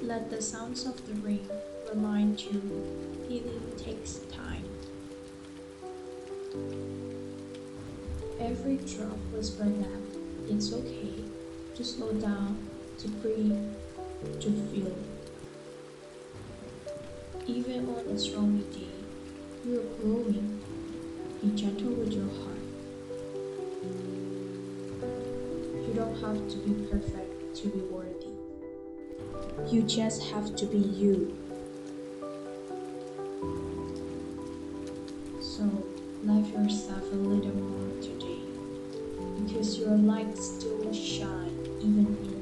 Let the sounds of the rain remind you healing takes time. Every drop whisper that it's okay to slow down, to breathe, to feel. Even on a stormy day, you're growing. Be gentle with your heart. You don't have to be perfect to be worthy. You just have to be you. So, love yourself a little more today because your light still shine even in